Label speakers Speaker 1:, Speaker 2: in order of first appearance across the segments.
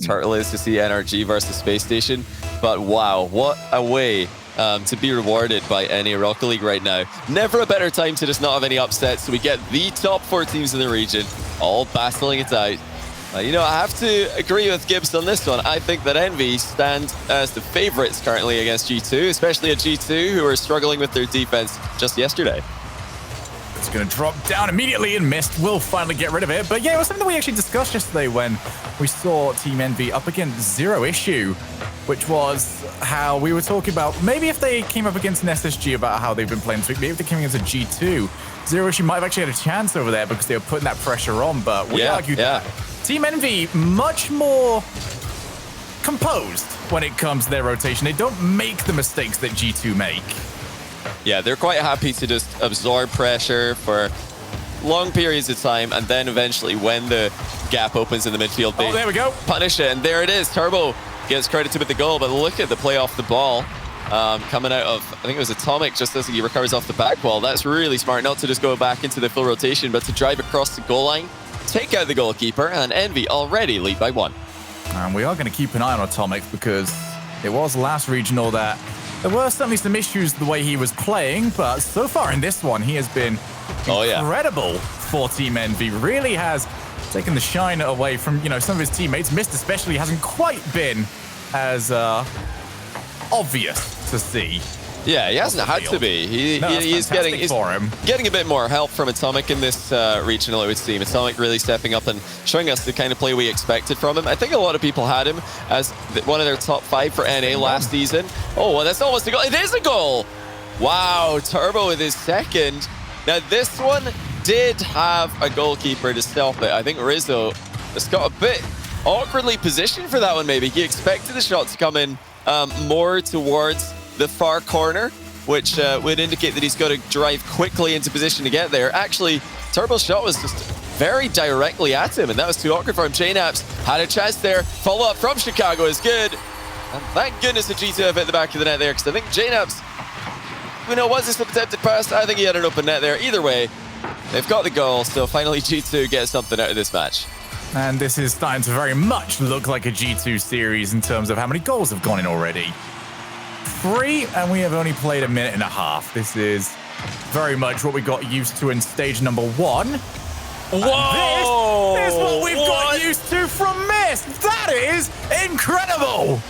Speaker 1: Turtle is to see NRG versus Space Station. But wow, what a way to be rewarded by NA Rocket League right now. Never a better time to just not have any upsets. So we get the top 4 teams in the region, all battling it out. You know, I have to agree with Gibbs on this one. I think that EnVy stand as the favorites currently against G2, especially a G2 who are struggling with their defense just yesterday.
Speaker 2: It's going to drop down immediately, and Mist will finally get rid of it. But yeah, it was something that we actually discussed yesterday when we saw Team EnVy up against Zero Issue, which was how we were talking about maybe if they came up against an SSG about how they've been playing this week, maybe if they came against a G2, Zero Issue might have actually had a chance over there because they were putting that pressure on. But we argued that Team EnVy much more composed when it comes to their rotation. They don't make the mistakes that G2 make.
Speaker 1: Yeah, they're quite happy to just absorb pressure for long periods of time, and then eventually when the gap opens in the midfield, they
Speaker 2: there we go.
Speaker 1: Punish it, and there it is. Turbo gets credited with the goal, but look at the play off the ball coming out of, I think it was Atomic, just as he recovers off the back wall. That's really smart, not to just go back into the full rotation, but to drive across the goal line, take out the goalkeeper, and EnVy already lead by 1.
Speaker 2: And we are going to keep an eye on Atomic because it was last regional that there were certainly some issues the way he was playing, but so far in this one, he has been incredible for Team EnVy. Really has taken the shine away from, you know, some of his teammates. Mist especially hasn't quite been as obvious to see.
Speaker 1: Yeah, he hasn't had to be. He's getting a bit more help from Atomic in this regional, it would seem. Atomic really stepping up and showing us the kind of play we expected from him. I think a lot of people had him as one of their top 5 for NA last season. Oh, well, that's almost a goal. It is a goal! Wow, Turbo with his second. Now, this one did have a goalkeeper to stop it. I think Rizzo just got a bit awkwardly positioned for that one, maybe. He expected the shot to come in more towards the far corner, which would indicate that he's got to drive quickly into position to get there. Actually, Turbo's shot was just very directly at him, and that was too awkward for him. JNaps had a chance there. Follow-up from Chicago is good. And thank goodness the G2 have hit the back of the net there, because I think JNaps, you know, was this an attempted pass? I think he had an open net there. Either way, they've got the goal, so finally G2 gets something out of this match.
Speaker 2: And this is starting to very much look like a G2 series in terms of how many goals have gone in already. 3, and we have only played a minute and a half. This is very much what we got used to in stage number 1.
Speaker 1: Whoa!
Speaker 2: This is what we've got used to from Mist. That is incredible!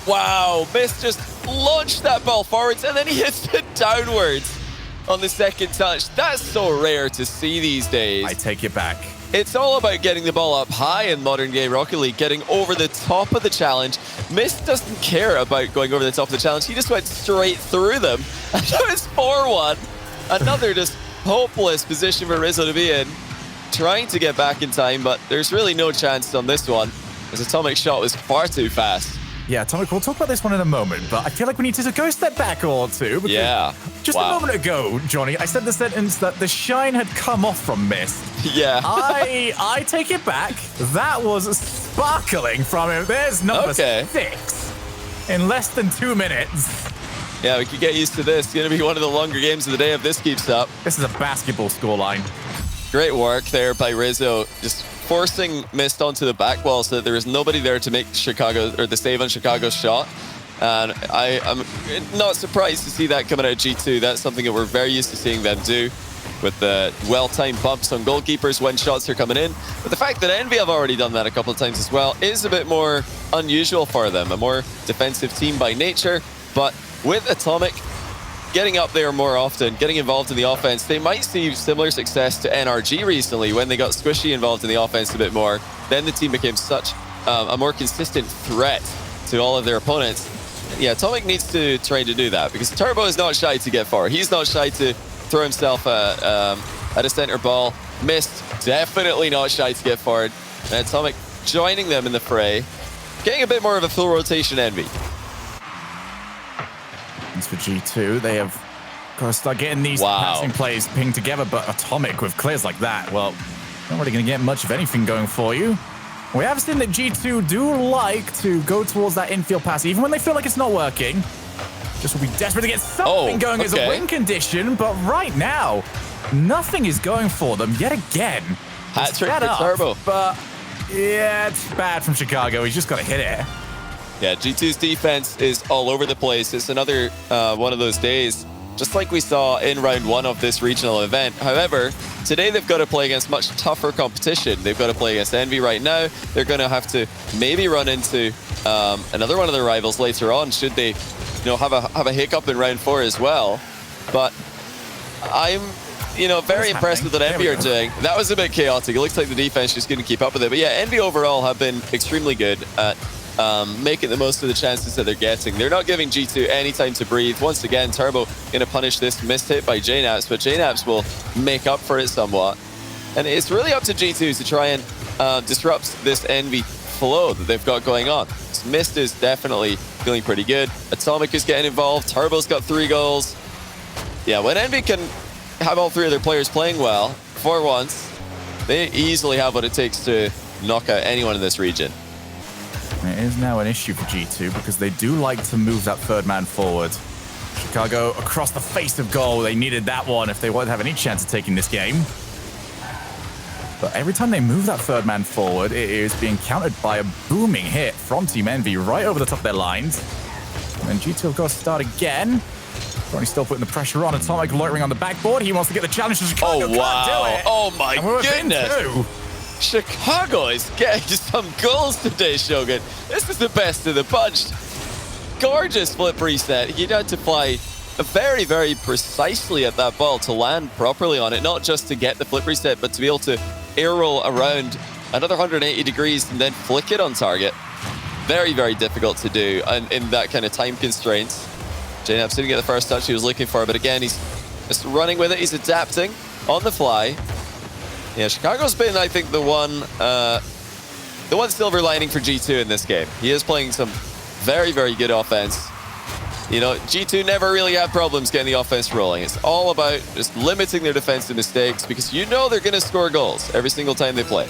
Speaker 1: Wow, Mist just launched that ball forwards and then he hits it downwards on the second touch. That's so rare to see these days.
Speaker 2: I take it back.
Speaker 1: It's all about getting the ball up high in modern day Rocket League, getting over the top of the challenge. Mist doesn't care about going over the top of the challenge. He just went straight through them. And now it's 4-1. Another just hopeless position for Rizzo to be in. Trying to get back in time, but there's really no chance on this one, as Atomic's shot was far too fast.
Speaker 2: Yeah, Atomic, we'll talk about this one in a moment, but I feel like we need to go a step back or two.
Speaker 1: Yeah.
Speaker 2: Just a moment ago, Johnny, I said the sentence that the shine had come off from Mist.
Speaker 1: Yeah.
Speaker 2: I take it back. That was sparkling from him. There's number 6 in less than 2 minutes.
Speaker 1: Yeah, we could get used to this. It's going to be one of the longer games of the day if this keeps up.
Speaker 2: This is a basketball scoreline.
Speaker 1: Great work there by Rizzo, just forcing Mist onto the back wall so that there was nobody there to make Chicago, or the save on Chicago's shot. And I'm not surprised to see that coming out of G2. That's something that we're very used to seeing them do, with the well-timed bumps on goalkeepers when shots are coming in. But the fact that EnVy have already done that a couple of times as well is a bit more unusual for them. A more defensive team by nature, but with Atomic getting up there more often, getting involved in the offense, they might see similar success to NRG recently when they got Squishy involved in the offense a bit more. Then the team became such a more consistent threat to all of their opponents. Yeah, Atomic needs to try to do that, because Turbo is not shy to get forward. He's not shy to throw himself at a center ball. Mist, definitely not shy to get forward. And Atomic joining them in the fray, getting a bit more of a full rotation EnVy.
Speaker 2: For G2, they have got to start getting these passing plays pinged together, but Atomic with clears like that, well, not really going to get much of anything going for you. We have seen that G2 do like to go towards that infield pass, even when they feel like it's not working. Just will be desperate to get something going as a win condition, but right now, nothing is going for them yet again.
Speaker 1: Hat trick for Turbo.
Speaker 2: But Yeah, it's bad from Chicago. He's just got to hit it.
Speaker 1: Yeah, G2's defense is all over the place. It's another one of those days, just like we saw in round 1 of this regional event. However, today they've got to play against much tougher competition. They've got to play against EnVy right now. They're going to have to maybe run into another one of their rivals later on, should they have a hiccup in round 4 as well. But I'm very impressed with what EnVy are doing. That was a bit chaotic. It looks like the defense just going to keep up with it. But yeah, EnVy overall have been extremely good at making the most of the chances that they're getting. They're not giving G2 any time to breathe. Once again, Turbo going to punish this missed hit by JKnaps, but JKnaps will make up for it somewhat. And it's really up to G2 to try and disrupt this EnVy flow that they've got going on. Mist is definitely feeling pretty good. Atomic is getting involved. Turbo's got 3 goals. Yeah, when EnVy can have all 3 of their players playing well for once, they easily have what it takes to knock out anyone in this region.
Speaker 2: It is now an issue for G2 because they do like to move that 3rd man forward. Chicago across the face of goal. They needed that one if they wanted to have any chance of taking this game. But every time they move that 3rd man forward, it is being countered by a booming hit from Team EnVy right over the top of their lines. And then G2 have got to start again. Ronnie still putting the pressure on. Atomic loitering on the backboard. He wants to get the challenge to Chicago.
Speaker 1: Oh, wow.
Speaker 2: Can't do it.
Speaker 1: Oh, my goodness. Chicago is getting some goals today, Shogun. This is the best of the bunch. Gorgeous flip reset. He had to fly very, very precisely at that ball to land properly on it, not just to get the flip reset, but to be able to air roll around another 180 degrees and then flick it on target. Very, very difficult to do and in that kind of time constraints. JKnaps didn't get the first touch he was looking for, but again, he's just running with it. He's adapting on the fly. Yeah, Chicago's been, I think, the one silver lining for G2 in this game. He is playing some very, very good offense. G2 never really had problems getting the offense rolling. It's all about just limiting their defensive mistakes because they're going to score goals every single time they play.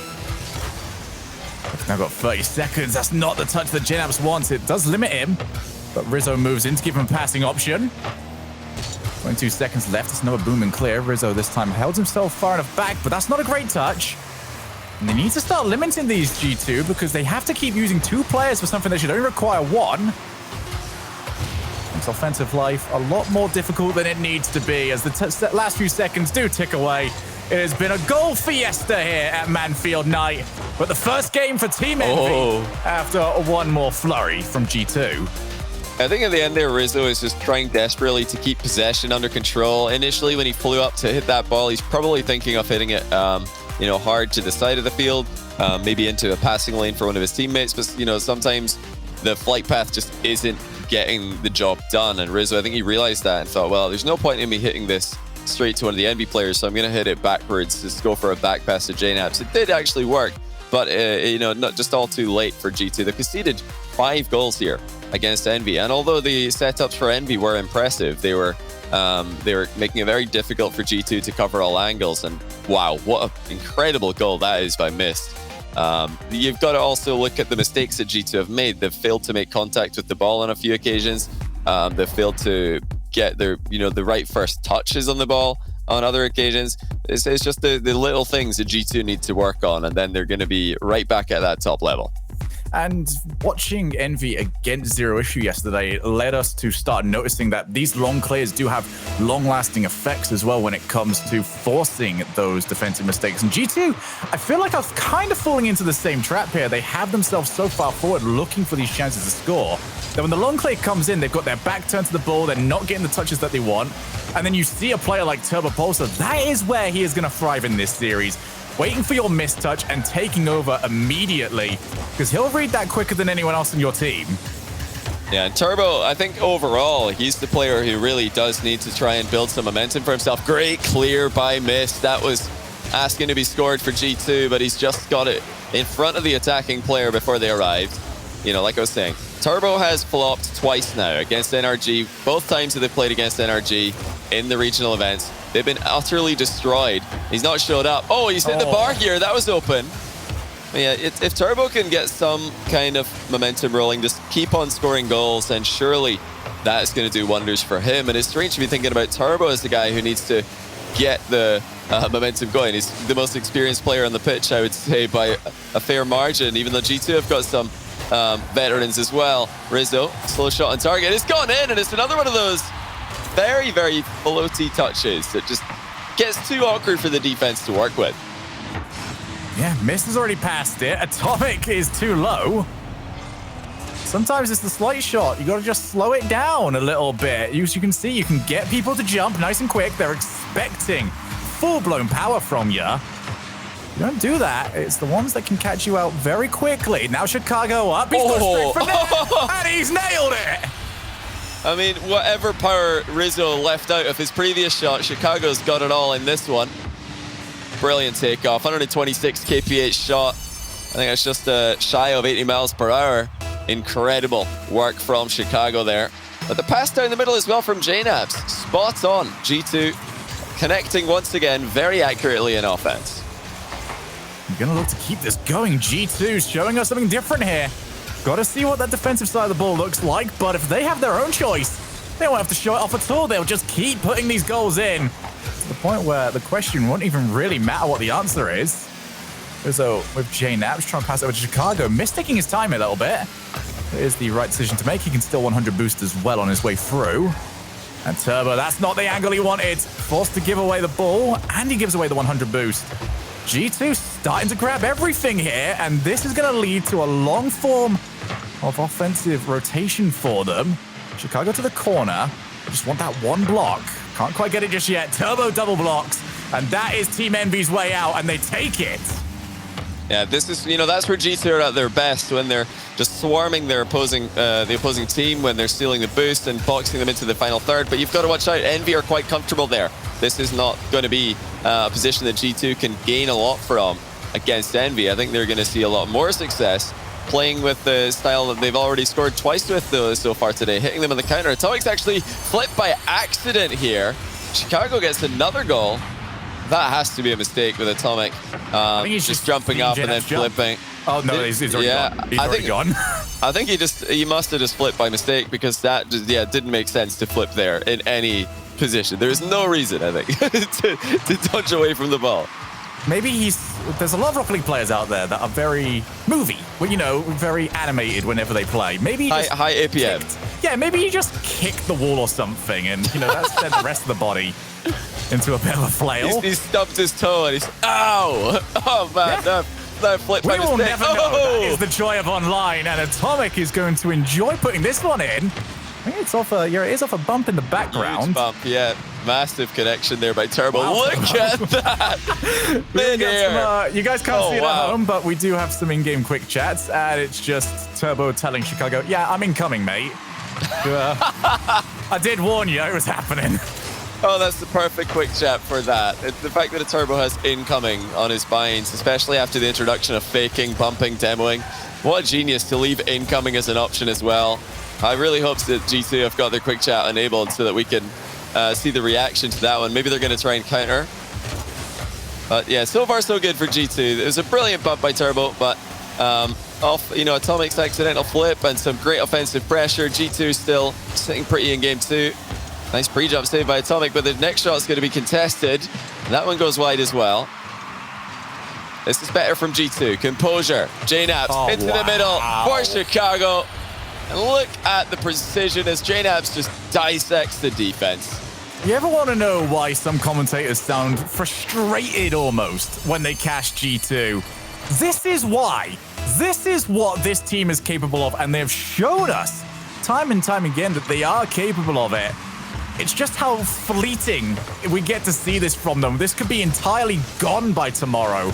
Speaker 2: Now got 30 seconds. That's not the touch that JKnaps wants. It does limit him, but Rizzo moves in to give him a passing option. 22 seconds left. It's another boom and clear. Rizzo this time held himself far enough back, but that's not a great touch. And they need to start limiting these G2 because they have to keep using 2 players for something that should only require 1. Makes offensive life a lot more difficult than it needs to be as the last few seconds do tick away. It has been a goal fiesta here at Manfield Night, but the first game for Team EnVy after one more flurry from G2.
Speaker 1: I think at the end there, Rizzo is just trying desperately to keep possession under control. Initially, when he flew up to hit that ball, he's probably thinking of hitting it, hard to the side of the field, maybe into a passing lane for one of his teammates. But, sometimes the flight path just isn't getting the job done. And Rizzo, I think he realized that and thought, well, there's no point in me hitting this straight to one of the EnVy players, so I'm going to hit it backwards, just go for a back pass to JKnaps. It did actually work, but, not just all too late for G2. They conceded 5 goals here against EnVy, and although the setups for EnVy were impressive, they were making it very difficult for G2 to cover all angles. And wow, what an incredible goal that is by Mist. You've got to also look at the mistakes that G2 have made. They've failed to make contact with the ball on a few occasions. They've failed to get their the right first touches on the ball on other occasions. It's just the little things that G2 need to work on, and then they're going to be right back at that top level.
Speaker 2: And watching EnVy against Zero Issue yesterday led us to start noticing that these long clears do have long-lasting effects as well when it comes to forcing those defensive mistakes. And G2, I feel like I was kind of falling into the same trap here. They have themselves so far forward looking for these chances to score that when the long clear comes in, they've got their back turned to the ball, they're not getting the touches that they want. And then you see a player like Turbo Pulsar, that is where he is going to thrive in this series. Waiting for your mistouch and taking over immediately, because he'll read that quicker than anyone else in your team.
Speaker 1: Yeah, and Turbo, I think overall, he's the player who really does need to try and build some momentum for himself. Great clear by Mist. That was asking to be scored for G2, but he's just got it in front of the attacking player before they arrived. Like I was saying, Turbo has flopped twice now against NRG. Both times that they've played against NRG in the regional events, they've been utterly destroyed. He's not showed up. Oh, he's hit the bar here. That was open. But yeah, if Turbo can get some kind of momentum rolling, just keep on scoring goals, then surely that's going to do wonders for him. And it's strange to be thinking about Turbo as the guy who needs to get the momentum going. He's the most experienced player on the pitch, I would say, by a fair margin, even though G2 have got some veterans as well. Rizzo, slow shot on target. It's gone in, and it's another one of those very, very floaty touches that just gets too awkward for the defense to work with.
Speaker 2: Yeah, Mist has already passed it. Atomic is too low. Sometimes it's the slight shot. You got to just slow it down a little bit. As you can see, you can get people to jump nice and quick. They're expecting full-blown power from you. You don't do that. It's the ones that can catch you out very quickly. Now Chicago up. He's going straight for net, and he's nailed it.
Speaker 1: I mean, whatever power Rizzo left out of his previous shot, Chicago's got it all in this one. Brilliant takeoff. 126 kph shot. I think that's just shy of 80 miles per hour. Incredible work from Chicago there. But the pass down the middle as well from JNabs. Spot on. G2 connecting once again very accurately in offense.
Speaker 2: You're going to look to keep this going. G2 showing us something different here. Got to see what that defensive side of the ball looks like. But if they have their own choice, they won't have to show it off at all. They'll just keep putting these goals in. To the point where the question won't even really matter what the answer is. So with JNabs trying to pass it over to Chicago, taking his time a little bit. It is the right decision to make. He can still 100 boost as well on his way through. And Turbo, that's not the angle he wanted. Forced to give away the ball, and he gives away the 100 boost. G2 starting to grab everything here, and this is going to lead to a long form of offensive rotation for them. Chicago to the corner. Just want that one block. Can't quite get it just yet. Turbo double blocks, and that is Team EnVy's way out, and they take it.
Speaker 1: Yeah, this is, that's where G2 are at their best, when they're just swarming their the opposing team, when they're stealing the boost and boxing them into the final third. But you've got to watch out. EnVy are quite comfortable there. This is not going to be a position that G2 can gain a lot from against EnVy. I think they're going to see a lot more success playing with the style that they've already scored twice with so far today, hitting them on the counter. Atomic's actually flipped by accident here. Chicago gets another goal. That has to be a mistake with Atomic.
Speaker 2: I think he's
Speaker 1: just jumping up and then flipping.
Speaker 2: Oh, no, he's already gone. He's already gone.
Speaker 1: I think he must have just flipped by mistake, because that just, didn't make sense to flip there in any position. There's no reason, I think, to dodge away from the ball.
Speaker 2: Maybe there's a lot of Rocket League players out there that are very movie, very animated whenever they play. Maybe
Speaker 1: high APM.
Speaker 2: Yeah, maybe you just kick the wall or something, and that's sent the rest of the body into a bit of a flail.
Speaker 1: He stubbed his toe and he's, ow! Oh man, that flip by mistake.
Speaker 2: We will never know. That is the joy of online, and Atomic is going to enjoy putting this one in. I think it's off it is off a bump in the background.
Speaker 1: Huge bump, yeah. Massive connection there by Turbo.
Speaker 2: Wow.
Speaker 1: Look at that!
Speaker 2: You guys can't see it at home, but we do have some in-game quick chats, and it's just Turbo telling Chicago, yeah, I'm incoming, mate. I did warn you it was happening.
Speaker 1: Oh, that's the perfect quick chat for that. The fact that a Turbo has incoming on his binds, especially after the introduction of faking, bumping, demoing. What a genius to leave incoming as an option as well. I really hope that G2 have got their quick chat enabled so that we can see the reaction to that one. Maybe they're going to try and counter. But yeah, so far so good for G2. It was a brilliant bump by Turbo, but Atomic's accidental flip and some great offensive pressure. G2 still sitting pretty in game two. Nice pre-jump save by Atomic, but the next shot's going to be contested. That one goes wide as well. This is better from G2. Composure. JNabs into the middle for Chicago. And look at the precision as JNabs just dissects the defense.
Speaker 2: You ever want to know why some commentators sound frustrated almost when they cash G2? This is why. This is what this team is capable of, and they've shown us time and time again that they are capable of it. It's just how fleeting we get to see this from them. This could be entirely gone by tomorrow,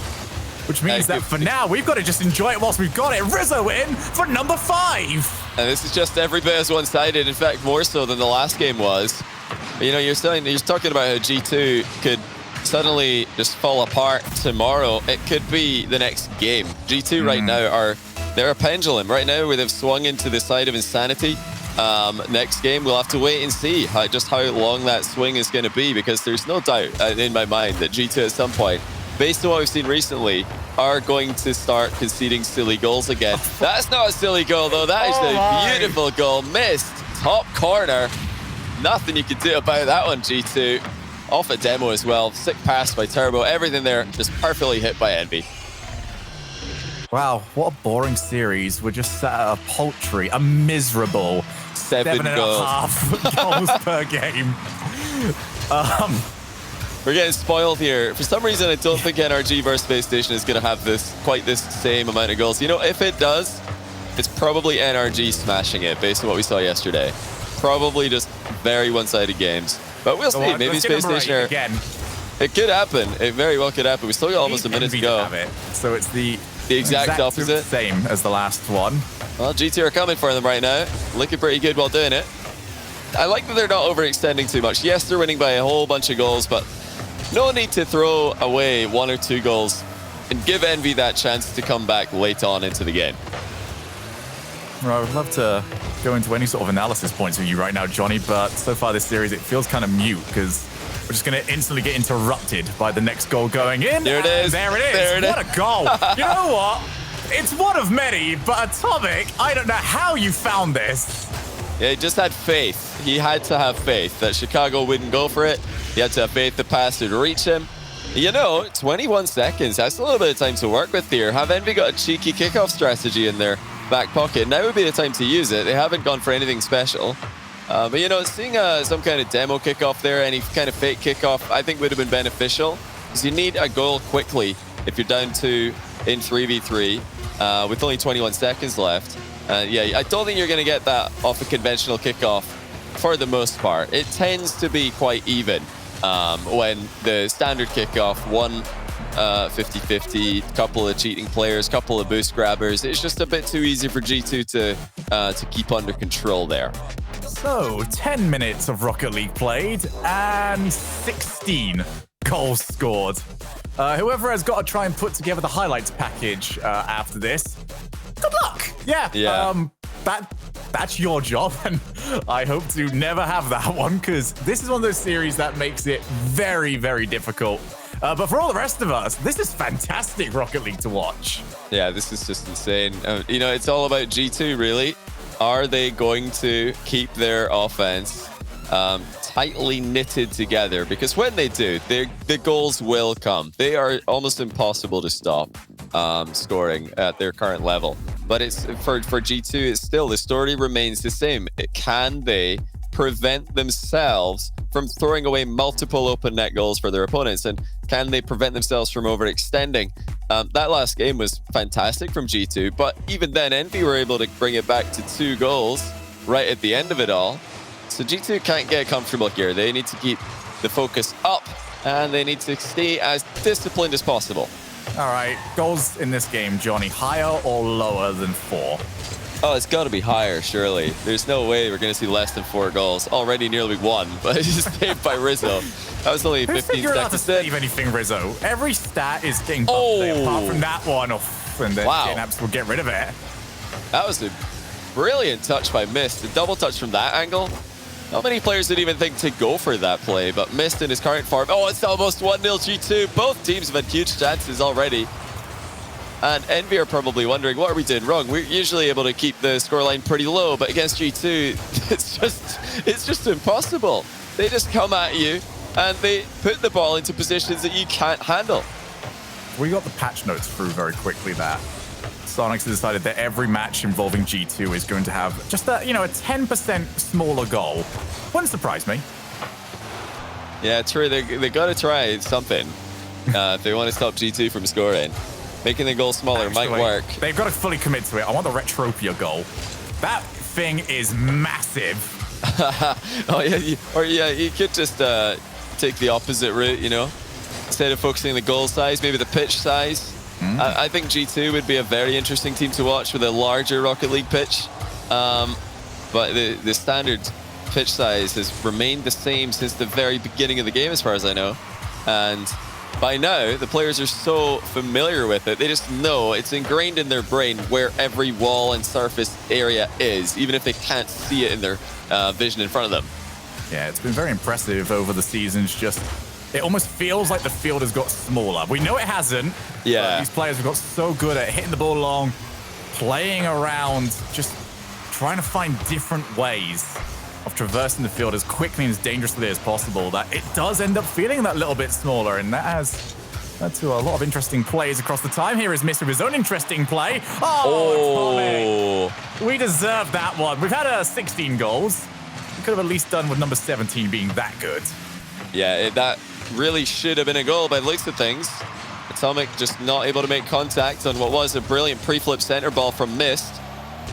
Speaker 2: which means that for now, we've got to just enjoy it whilst we've got it. Rizzo in for number 5.
Speaker 1: And this is just every bit as one-sided. In fact, more so than the last game was. You're talking about how G2 could suddenly just fall apart tomorrow. It could be the next game. G2 right now they're a pendulum right now where they've swung into the side of insanity. Next game, we'll have to wait and see how long that swing is going to be, because there's no doubt in my mind that G2 at some point, based on what we've seen recently, are going to start conceding silly goals again. That's not a silly goal, though. That is a beautiful goal. Missed. Top corner. Nothing you can do about that one, G2. off a demo as well. Sick pass by Turbo. Everything there just perfectly hit by EnVy.
Speaker 2: Wow, what a boring series. We're just sat at a paltry, a miserable 7.5 goals per game.
Speaker 1: We're getting spoiled here. For some reason, I don't think NRG versus Space Station is going to have quite this same amount of goals. You know, if it does, it's probably NRG smashing it based on what we saw yesterday. Probably just very one-sided games. But we'll see. Maybe Space Station
Speaker 2: again.
Speaker 1: It could happen. It very well could happen. We still got almost a minute to go.
Speaker 2: So it's the
Speaker 1: exact opposite.
Speaker 2: Same as the last one.
Speaker 1: Well, G2 are coming for them right now. Looking pretty good while doing it. I like that they're not overextending too much. Yes, they're winning by a whole bunch of goals, but no need to throw away 1 or 2 goals and give EnVy that chance to come back late on into the game.
Speaker 2: Well, I would love to go into any sort of analysis points with you right now, Johnny, but so far this series, it feels kind of mute because we're just going to instantly get interrupted by the next goal going in.
Speaker 1: There it is.
Speaker 2: There it is.
Speaker 1: There it is.
Speaker 2: What a goal. You know what? It's one of many, but Atomic, I don't know how you found this.
Speaker 1: Yeah, he just had faith. He had to have faith that Chicago wouldn't go for it. He had to have faith the pass would reach him. You know, 21 seconds. That's a little bit of time to work with here. Have EnVy got a cheeky kickoff strategy in their back pocket? Now would be the time to use it. They haven't gone for anything special. But, you know, seeing some kind of demo kickoff there, any kind of fake kickoff, I think would have been beneficial. Because you need a goal quickly if you're down 2 in 3v3 with only 21 seconds left. Yeah, I don't think you're going to get that off a conventional kickoff for the most part. It tends to be quite even when the standard kickoff, 50-50, couple of cheating players, couple of boost grabbers. It's just a bit too easy for G2 to keep under control there.
Speaker 2: So, 10 minutes of Rocket League played and 16 goals scored. Whoever has got to try and put together the highlights package after this, good luck. Yeah. That's your job, and I hope to never have that one, because this is one of those series that makes it very, very difficult. But for all the rest of us, this is fantastic Rocket League to watch.
Speaker 1: Yeah, this is just insane. You know, it's all about G2, really. Are they going to keep their offense tightly knitted together? Because when they do, the goals will come. They are almost impossible to stop scoring at their current level. But it's for G2, it's still, the story remains the same. Can they prevent themselves from throwing away multiple open net goals for their opponents? And can they prevent themselves from overextending? That last game was fantastic from G2, but even then, EnVy were able to bring it back to 2 goals right at the end of it all. So G2 can't get comfortable here. They need to keep the focus up, and they need to stay as disciplined as possible.
Speaker 2: All right, goals in this game, Johnny, higher or lower than 4?
Speaker 1: Oh, it's got to be higher, surely. There's no way we're going to see less than 4 goals. Already nearly 1, but it's just saved by Rizzo. That was only 15 seconds.
Speaker 2: To save anything, Rizzo? Every stat is getting buffed there, apart from that one. And then Apps will get rid of it.
Speaker 1: That was a brilliant touch by Mist. A double touch from that angle. Not many players didn't even think to go for that play, but Mist in his current form. Oh, it's almost 1-0 G2. Both teams have had huge chances already. And EnVy are probably wondering, what are we doing wrong? We're usually able to keep the scoreline pretty low, but against G2, it's just impossible. They just come at you and they put the ball into positions that you can't handle.
Speaker 2: We got the patch notes through very quickly there. Sonics has decided that every match involving G2 is going to have just a 10% smaller goal. Wouldn't surprise me.
Speaker 1: Yeah, true. They got to try something if they want to stop G2 from scoring. Making the goal smaller might work.
Speaker 2: They've got to fully commit to it. I want the Retropia goal. That thing is massive.
Speaker 1: Oh yeah, you could just take the opposite route. You know, instead of focusing on the goal size, maybe the pitch size. I think G2 would be a very interesting team to watch with a larger Rocket League pitch. But the standard pitch size has remained the same since the very beginning of the game, as far as I know. And by now, the players are so familiar with it. They just know it's ingrained in their brain where every wall and surface area is, even if they can't see it in their vision in front of them.
Speaker 2: Yeah, it's been very impressive over the seasons. It almost feels like the field has got smaller. We know it hasn't.
Speaker 1: Yeah.
Speaker 2: These players have got so good at hitting the ball long, playing around, just trying to find different ways of traversing the field as quickly and as dangerously as possible, that it does end up feeling that little bit smaller, and that has led to a lot of interesting plays across the time. Here is Mist with his own interesting play. Oh, Atomic. We deserve that one. We've had 16 goals. We could have at least done with number 17 being that good.
Speaker 1: Yeah, that really should have been a goal by the looks of things. Atomic just not able to make contact on what was a brilliant pre-flip center ball from Mist.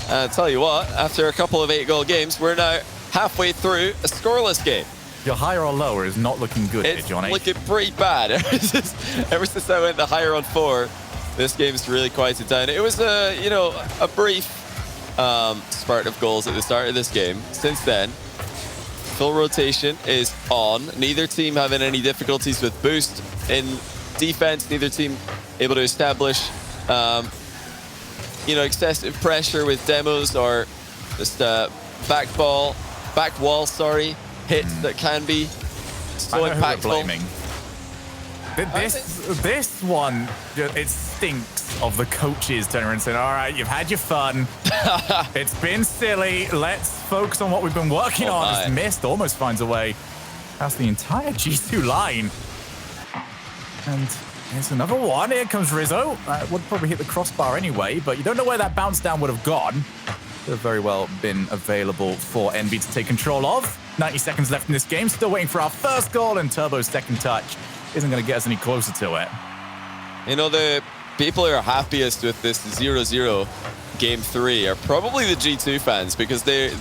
Speaker 1: I'll tell you what, after a couple of 8-goal games, we're now halfway through a scoreless game.
Speaker 2: Your higher or lower is not looking good here, Johnny.
Speaker 1: It's looking pretty bad. Ever since I went the higher on 4, this game's really quieted down. It was a brief spurt of goals at the start of this game. Since then, full rotation is on. Neither team having any difficulties with boost in defense. Neither team able to establish excessive pressure with demos or just back wall hits that can be so impactful.
Speaker 2: This one, it stinks of the coaches turning around and saying, all right, you've had your fun. It's been silly. Let's focus on what we've been working on. As Mist almost finds a way past the entire G2 line. And here's another one. Here comes Rizzo. Would probably hit the crossbar anyway, but you don't know where that bounce down would have gone. Could have very well been available for EnVy to take control of. 90 seconds left in this game. Still waiting for our first goal, and Turbo's second touch isn't going to get us any closer to it.
Speaker 1: You know, the people who are happiest with this 0-0 Game 3 are probably the G2 fans, because they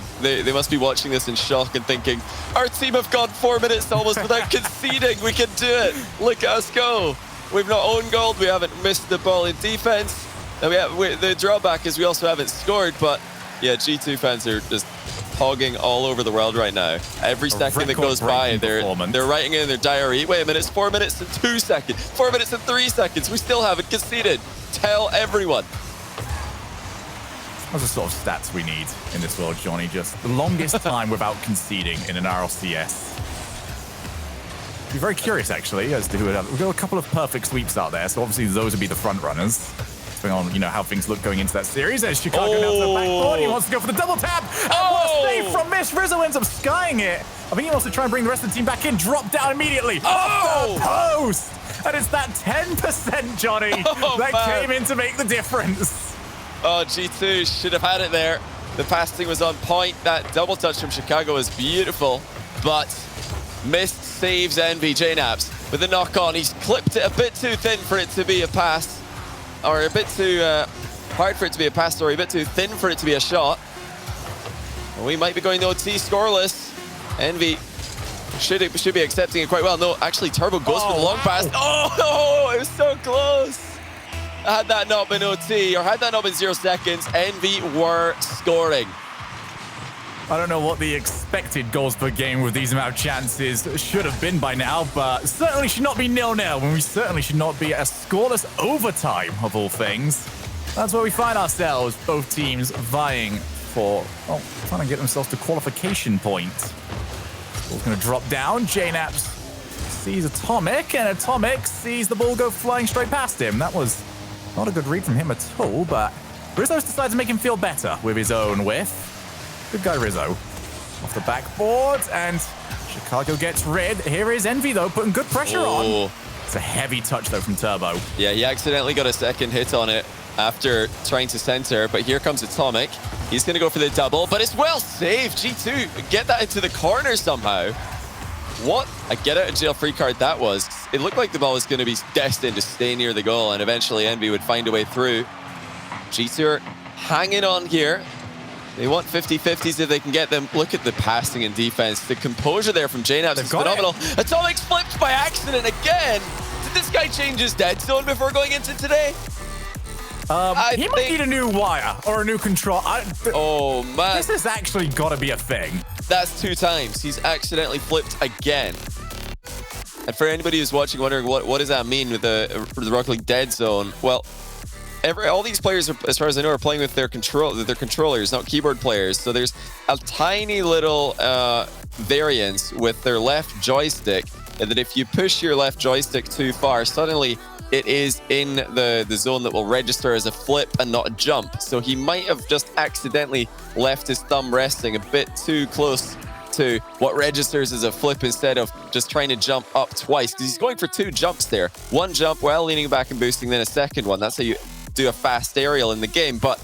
Speaker 1: must be watching this in shock and thinking, our team have gone 4 minutes almost without conceding. We can do it. Look at us go. We've not owned goal. We haven't missed the ball in defense. And the drawback is we also haven't scored, but yeah, G2 fans are just hogging all over the world right now. Every second that goes by, they're writing in their diary, wait a minute, it's 4 minutes and 2 seconds, 4 minutes and 3 seconds. We still haven't conceded. Tell everyone.
Speaker 2: Those are sort of stats we need in this world, Johnny. Just the longest time without conceding in an RLCS. Be very curious, actually, as to who would have. We've got a couple of perfect sweeps out there, so obviously those would be the front runners. Depending on, how things look going into that series. There's Chicago now to the backboard. He wants to go for the double tap. And what a save from Mist. Rizzo ends up skying it. I think he wants to try and bring the rest of the team back in. Drop down immediately. Off the post. And it's that 10%, Johnny, that came in to make the difference.
Speaker 1: Oh, G2 should have had it there. The passing was on point. That double touch from Chicago was beautiful. But Mist saves EnVy. JNaps with a knock on. He's clipped it a bit too thin for it to be a pass. Or a bit too hard for it to be a pass, or a bit too thin for it to be a shot. Well, we might be going to OT scoreless. EnVy should be accepting it quite well. No, actually, Turbo goes for the long pass. Oh, it was so close. Had that not been OT, or had that not been 0 seconds, EnVy were scoring.
Speaker 2: I don't know what the expected goals per game with these amount of chances should have been by now, but certainly should not be 0-0, and we certainly should not be a scoreless overtime, of all things. That's where we find ourselves, both teams vying for, trying to get themselves to qualification point. Ball's going to drop down. JNaps sees Atomic, and Atomic sees the ball go flying straight past him. That was not a good read from him at all, but Rizzo's decided to make him feel better with his own whiff. Good guy, Rizzo. Off the backboard, and Chicago gets rid. Here is EnVy, though, putting good pressure on. It's a heavy touch, though, from Turbo.
Speaker 1: Yeah, he accidentally got a second hit on it after trying to center, but here comes Atomic. He's going to go for the double, but it's well saved. G2 get that into the corner somehow. What a get-out-of-jail-free card that was. It looked like the ball was going to be destined to stay near the goal, and eventually EnVy would find a way through. G2 are hanging on here. They want 50-50s if they can get them. Look at the passing and defense. The composure there from JNaps is phenomenal. Atomic's flipped by accident again. Did this guy change his dead zone before going into today?
Speaker 2: He might need a new wire or a new control.
Speaker 1: Oh, man.
Speaker 2: This has actually got to be a thing.
Speaker 1: That's 2 times. He's accidentally flipped again. And for anybody who's watching, wondering what does that mean with the Rocket League dead zone? Well, all these players, as far as I know, are playing with their controllers, not keyboard players. So there's a tiny little variance with their left joystick, and that if you push your left joystick too far, suddenly it is in the zone that will register as a flip and not a jump. So he might have just accidentally left his thumb resting a bit too close to what registers as a flip instead of just trying to jump up twice, because he's going for 2 jumps there. 1 jump while leaning back and boosting, then a second one. That's how you do a fast aerial in the game. But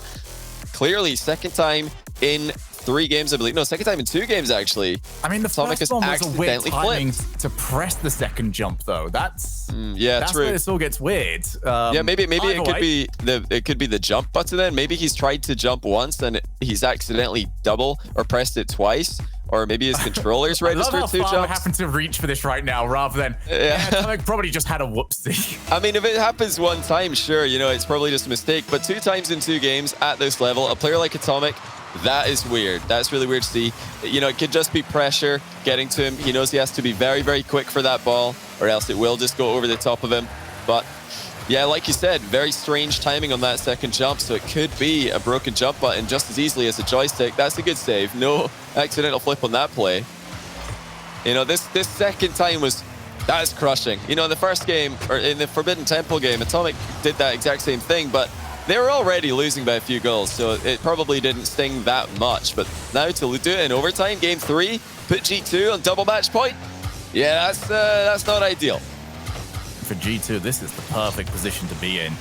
Speaker 1: clearly, second time in 3 games, I believe. No, second time in 2 games, actually.
Speaker 2: I mean, the
Speaker 1: Atomic
Speaker 2: first one was a weird timing
Speaker 1: flipped.
Speaker 2: to press the second jump, though. That's
Speaker 1: true.
Speaker 2: where this all gets weird.
Speaker 1: Yeah, maybe it could be the jump button then. Maybe he's tried to jump once and he's accidentally double or pressed it twice. Or maybe his controller's registered 2 jumps.
Speaker 2: I happen to reach for this right now rather than... Atomic probably just had a whoopsie.
Speaker 1: I mean, if it happens 1 time, sure, you know, it's probably just a mistake. But 2 times in 2 games at this level, a player like Atomic, that is weird. That's really weird to see. You know, it could just be pressure getting to him. He knows he has to be very, very quick for that ball, or else it will just go over the top of him. But yeah, like you said, very strange timing on that second jump, so it could be a broken jump button just as easily as a joystick. That's a good save. No accidental flip on that play. You know, this second time that's crushing. You know, in the first game, or in the Forbidden Temple game, Atomic did that exact same thing, but they were already losing by a few goals, so it probably didn't sting that much. But now to do it in overtime, game 3, put G2 on double match point, yeah, that's not ideal.
Speaker 2: For G2, this is the perfect position to be in.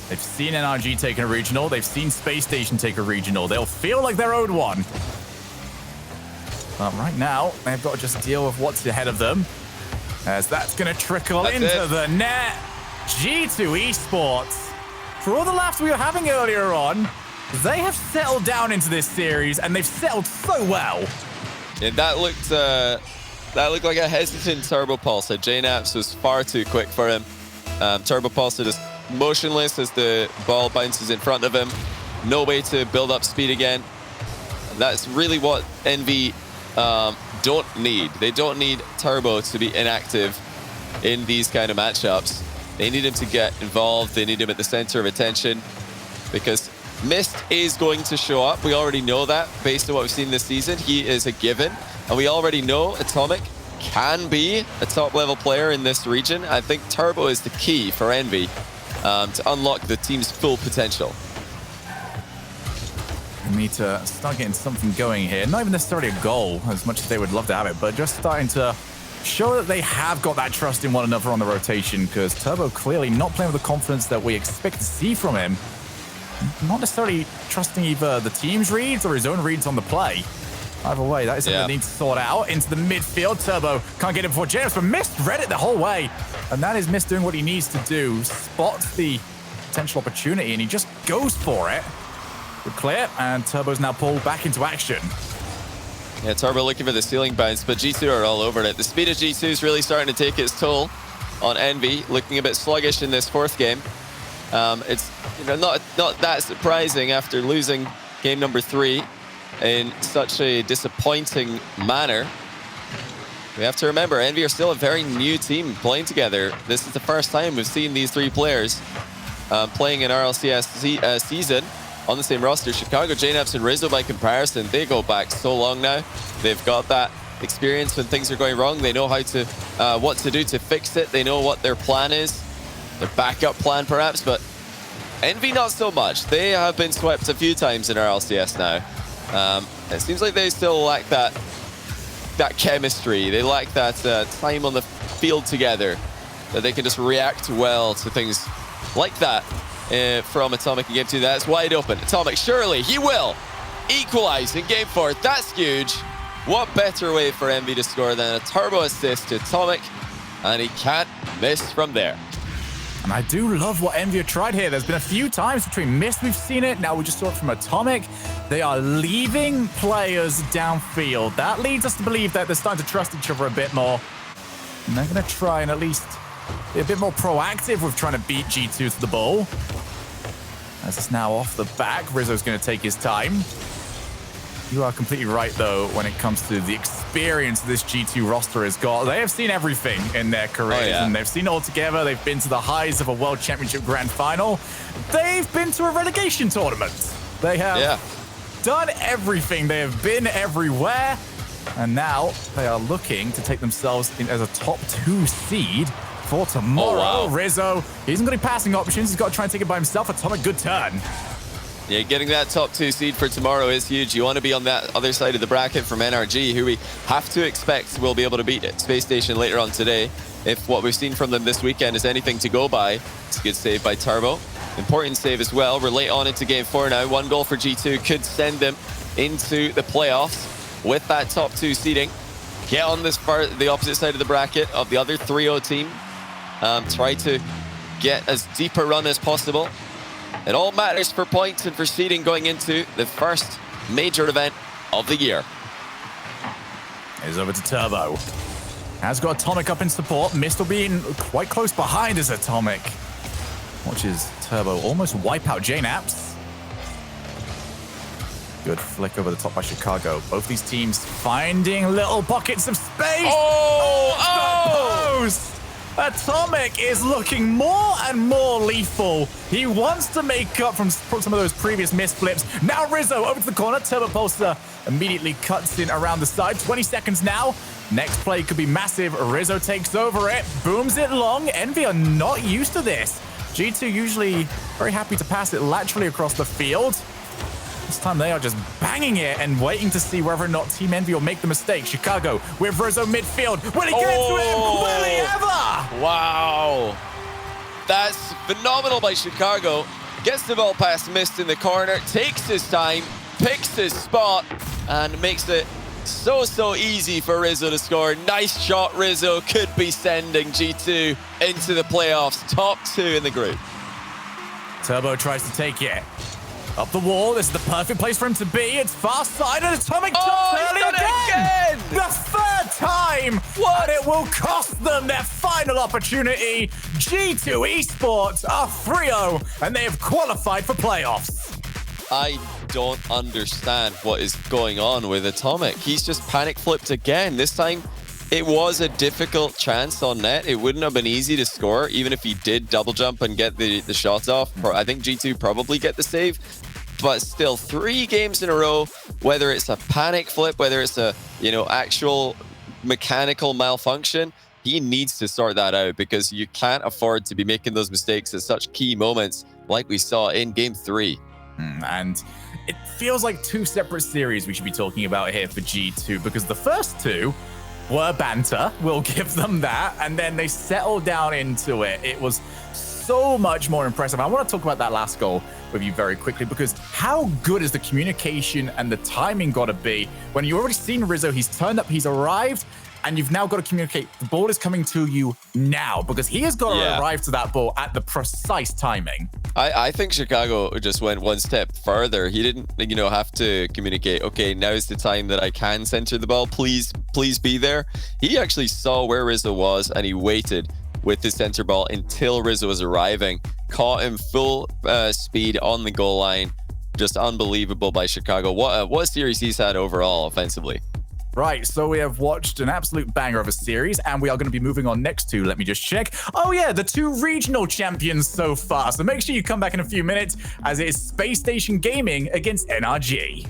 Speaker 2: They've seen NRG take a regional. They've seen Space Station take a regional. They'll feel like they're owed one. But right now, they've got to just deal with what's ahead of them, as that's going to trickle into the net. G2 Esports, for all the laughs we were having earlier on, they have settled down into this series, and they've settled so well.
Speaker 1: Yeah, that looked like a hesitant Turbo Pulsar. JNaps was far too quick for him. Turbo Pulsar just motionless as the ball bounces in front of him. No way to build up speed again. That's really what EnVy don't need. They don't need Turbo to be inactive in these kind of matchups. They need him to get involved. They need him at the center of attention, because Mist is going to show up. We already know that based on what we've seen this season. He is a given. And we already know Atomic can be a top-level player in this region. I think Turbo is the key for EnVy to unlock the team's full potential.
Speaker 2: We need to start getting something going here. Not even necessarily a goal, as much as they would love to have it, but just starting to show that they have got that trust in one another on the rotation, because Turbo clearly not playing with the confidence that we expect to see from him. Not necessarily trusting either the team's reads or his own reads on the play. Either way, that is something that needs to sort out. Into the midfield, Turbo can't get it before James, but Mist read it the whole way. And that is Mist doing what he needs to do. Spots the potential opportunity, and he just goes for it. Good clear, and Turbo's now pulled back into action.
Speaker 1: Yeah, Turbo looking for the ceiling bounce, but G2 are all over it. The speed of G2 is really starting to take its toll on EnVy, looking a bit sluggish in this 4th game. It's not that surprising after losing game number 3 in such a disappointing manner. We have to remember, EnVy are still a very new team playing together. This is the first time we've seen these 3 players playing in RLCS season on the same roster. Chicago, JNaps, and Rizzo, by comparison, they go back so long now. They've got that experience when things are going wrong. They know how to what to do to fix it. They know what their plan is, their backup plan perhaps, but EnVy not so much. They have been swept a few times in RLCS now. It seems like they still lack that chemistry. They lack that time on the field together, that they can just react well to things like that from Atomic in game 2. That's wide open. Atomic, surely he will equalize in game 4. That's huge. What better way for EnVy to score than a Turbo assist to Atomic, and he can't miss from there.
Speaker 2: And I do love what EnVy have tried here. There's been a few times between Mist, we've seen it. Now we just saw it from Atomic. They are leaving players downfield. That leads us to believe that they're starting to trust each other a bit more. And they're going to try and at least be a bit more proactive with trying to beat G2 to the ball. As it's now off the back, Rizzo's going to take his time. You are completely right, though, when it comes to the experience this G2 roster has got. They have seen everything in their careers, and they've seen it all together. They've been to the highs of a World Championship Grand Final. They've been to a relegation tournament. They have done everything. They have been everywhere. And now they are looking to take themselves in as a top 2 seed for tomorrow.
Speaker 1: Oh, wow.
Speaker 2: Rizzo, he hasn't got any passing options. He's got to try and take it by himself. Atomic, good turn.
Speaker 1: Yeah, getting that top 2 seed for tomorrow is huge. You want to be on that other side of the bracket from NRG, who we have to expect will be able to beat Space Station later on today. If what we've seen from them this weekend is anything to go by, it's a good save by Turbo. Important save as well. We're late on into game 4 now. 1 goal for G2 could send them into the playoffs with that top 2 seeding. Get on the opposite side of the bracket of the other 3-0 team. Try to get as deep a run as possible. It all matters for points and for seeding going into the first major event of the year.
Speaker 2: Is over to Turbo. Has got Atomic up in support. Mist will be in quite close behind as Atomic. Watches Turbo almost wipe out JNaps. Good flick over the top by Chicago. Both these teams finding little pockets of space.
Speaker 1: Oh!
Speaker 2: Post! Atomic is looking more and more lethal. He wants to make up from some of those previous missed flips. Now Rizzo over to the corner. Turbo Pulsar immediately cuts in around the side. 20 seconds now. Next play could be massive. Rizzo takes over it. Booms it long. EnVy are not used to this. G2 usually very happy to pass it laterally across the field. This time they are just banging it and waiting to see whether or not Team EnVy will make the mistake. Chicago with Rizzo midfield. Will he get to him? Will he ever?
Speaker 1: Wow. That's phenomenal by Chicago. Gets the ball past Mist in the corner, takes his time, picks his spot, and makes it so easy for Rizzo to score. Nice shot, Rizzo. Could be sending G2 into the playoffs. Top 2 in the group.
Speaker 2: Turbo tries to take it. Up the wall, this is the perfect place for him to be. It's far side and Atomic touched early again! The third time!
Speaker 1: What?
Speaker 2: And it will cost them their final opportunity. G2 Esports are 3-0 and they have qualified for playoffs.
Speaker 1: I don't understand what is going on with Atomic. He's just panic flipped again. This time, it was a difficult chance on net. It wouldn't have been easy to score, even if he did double jump and get the shots off. I think G2 probably get the save, but still 3 games in a row, whether it's a panic flip, whether it's a, actual mechanical malfunction, he needs to sort that out because you can't afford to be making those mistakes at such key moments like we saw in game 3.
Speaker 2: And it feels like 2 separate series we should be talking about here for G2 because the first 2 were banter, we'll give them that, and then they settled down into it. It was so much more impressive. I want to talk about that last goal with you very quickly because how good is the communication and the timing got to be when you've already seen Rizzo, he's turned up, he's arrived, and you've now got to communicate the ball is coming to you now because he has got to arrive to that ball at the precise timing.
Speaker 1: I think Chicago just went one step further. He didn't, have to communicate, okay, now is the time that I can center the ball. Please be there. He actually saw where Rizzo was and he waited with his center ball until Rizzo was arriving. Caught him full speed on the goal line. Just unbelievable by Chicago. What a series he's had overall offensively.
Speaker 2: Right, so we have watched an absolute banger of a series, and we are going to be moving on next to, let me just check. Oh yeah, the 2 regional champions so far. So make sure you come back in a few minutes as it is Space Station Gaming against NRG.